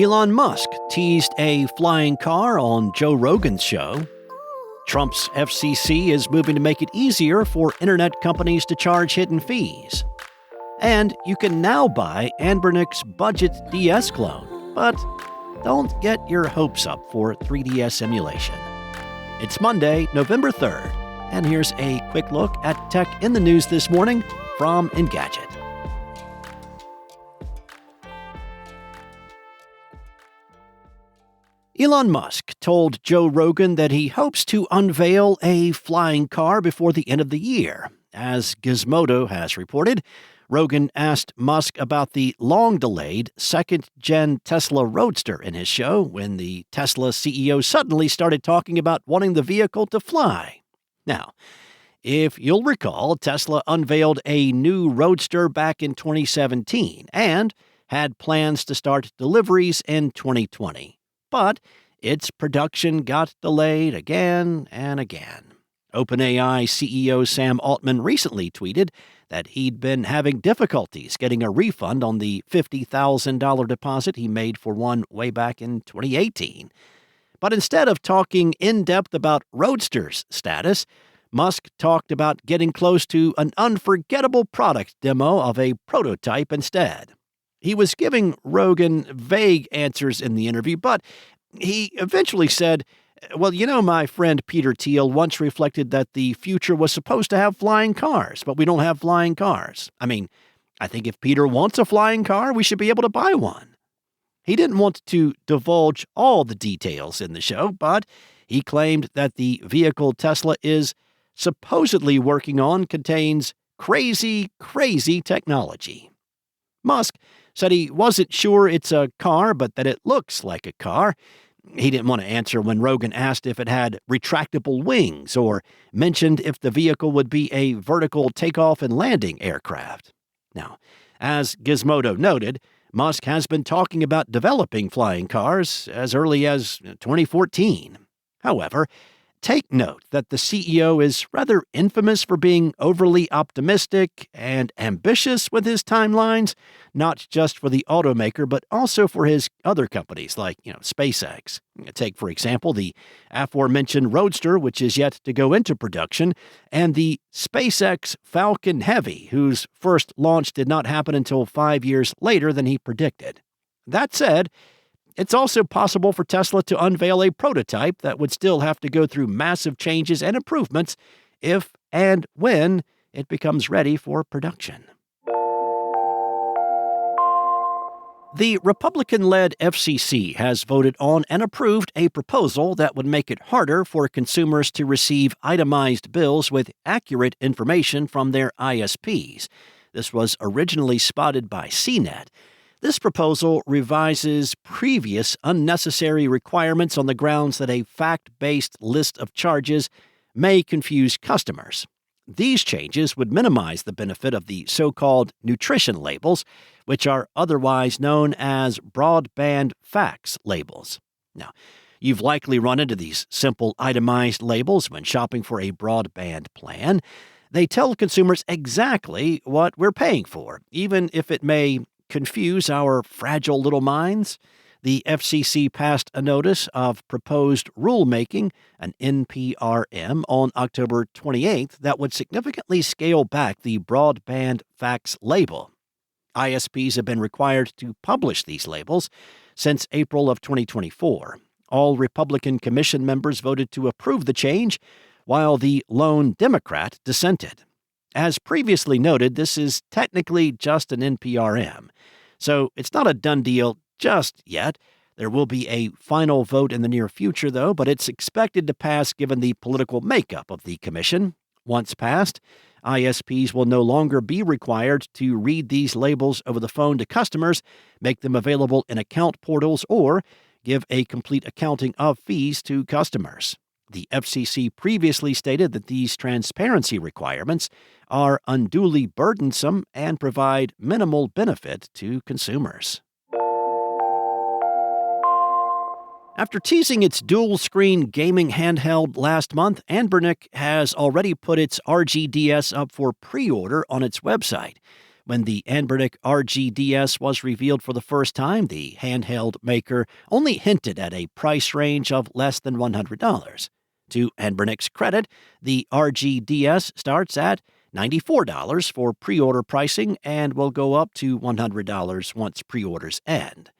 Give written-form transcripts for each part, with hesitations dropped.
Elon Musk teased a flying car on Joe Rogan's show. Trump's FCC is moving to make it easier for internet companies to charge hidden fees. And you can now buy Anbernic's budget DS clone, but don't get your hopes up for 3DS emulation. It's Monday, November 3rd, and here's a quick look at tech in the news this morning from Engadget. Elon Musk told Joe Rogan that he hopes to unveil a flying car before the end of the year. As Gizmodo has reported, Rogan asked Musk about the long-delayed second-gen Tesla Roadster in his show when the Tesla CEO suddenly started talking about wanting the vehicle to fly. Now, if you'll recall, Tesla unveiled a new Roadster back in 2017 and had plans to start deliveries in 2020. But its production got delayed again and again. OpenAI CEO Sam Altman recently tweeted that he'd been having difficulties getting a refund on the $50,000 deposit he made for one way back in 2018. But instead of talking in depth about Roadster's status, Musk talked about getting close to an unforgettable product demo of a prototype instead. He was giving Rogan vague answers in the interview, but he eventually said, well, my friend Peter Thiel once reflected that the future was supposed to have flying cars, but we don't have flying cars. I think if Peter wants a flying car, we should be able to buy one. He didn't want to divulge all the details in the show, but he claimed that the vehicle Tesla is supposedly working on contains crazy technology. Musk said he wasn't sure it's a car, but that it looks like a car. He didn't want to answer when Rogan asked if it had retractable wings or mentioned if the vehicle would be a vertical takeoff and landing aircraft. Now, as Gizmodo noted, Musk has been talking about developing flying cars as early as 2014. However, take note that the CEO is rather infamous for being overly optimistic and ambitious with his timelines, not just for the automaker, but also for his other companies like, SpaceX. Take, for example, the aforementioned Roadster, which is yet to go into production, and the SpaceX Falcon Heavy, whose first launch did not happen until 5 years later than he predicted. That said, it's also possible for Tesla to unveil a prototype that would still have to go through massive changes and improvements if and when it becomes ready for production. The Republican-led FCC has voted on and approved a proposal that would make it harder for consumers to receive itemized bills with accurate information from their ISPs. This was originally spotted by CNET. This proposal revises previous unnecessary requirements on the grounds that a fact-based list of charges may confuse customers. These changes would minimize the benefit of the so-called nutrition labels, which are otherwise known as broadband facts labels. Now, you've likely run into these simple itemized labels when shopping for a broadband plan. They tell consumers exactly what we're paying for, even if it may confuse our fragile little minds. The FCC passed a notice of proposed rulemaking, an NPRM, on October 28th that would significantly scale back the broadband facts label. ISPs have been required to publish these labels since April of 2024. All Republican Commission members voted to approve the change, while the lone Democrat dissented. As previously noted, this is technically just an NPRM, so it's not a done deal just yet. There will be a final vote in the near future, though, but it's expected to pass given the political makeup of the commission. Once passed, ISPs will no longer be required to read these labels over the phone to customers, make them available in account portals, or give a complete accounting of fees to customers. The FCC previously stated that these transparency requirements are unduly burdensome and provide minimal benefit to consumers. After teasing its dual-screen gaming handheld last month, Anbernic has already put its RGDS up for pre-order on its website. When the Anbernic RGDS was revealed for the first time, the handheld maker only hinted at a price range of less than $100. To Anbernic's credit, the RGDS starts at $94 for pre-order pricing and will go up to $100 once pre-orders end.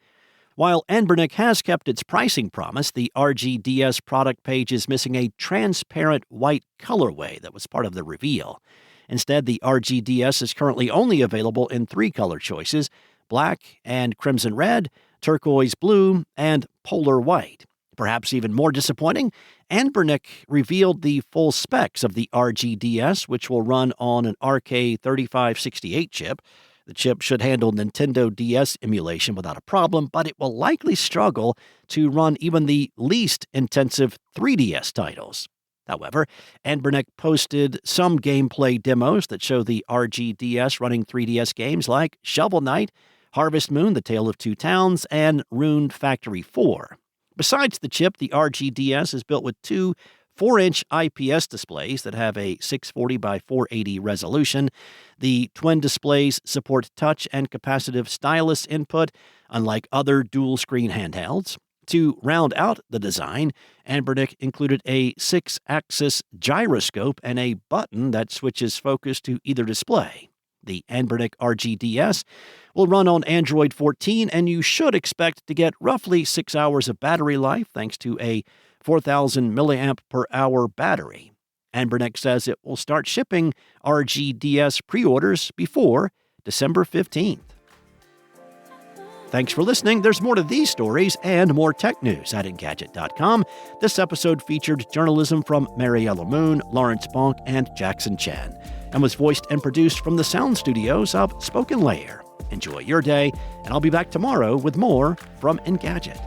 While Anbernic has kept its pricing promise, the RGDS product page is missing a transparent white colorway that was part of the reveal. Instead, the RGDS is currently only available in 3 color choices: black and crimson red, turquoise blue, and polar white. Perhaps even more disappointing, Anbernic revealed the full specs of the RGDS, which will run on an RK3568 chip. The chip should handle Nintendo DS emulation without a problem, but it will likely struggle to run even the least intensive 3DS titles. However, Anbernic posted some gameplay demos that show the RGDS running 3DS games like Shovel Knight, Harvest Moon: The Tale of Two Towns, and Rune Factory 4. Besides the chip, the RGDS is built with 2 4-inch IPS displays that have a 640 by 480 resolution. The twin displays support touch and capacitive stylus input, unlike other dual-screen handhelds. To round out the design, Anbernic included a 6-axis gyroscope and a button that switches focus to either display. The Anbernic RGDS will run on Android 14, and you should expect to get roughly 6 hours of battery life thanks to a 4,000 milliamp per hour battery. Anbernic says it will start shipping RGDS pre-orders before December 15th. Thanks for listening. There's more to these stories and more tech news at Engadget.com. This episode featured journalism from Mariella Moon, Lawrence Bonk, and Jackson Chen, and was voiced and produced from the sound studios of Spoken Layer. Enjoy your day, and I'll be back tomorrow with more from Engadget.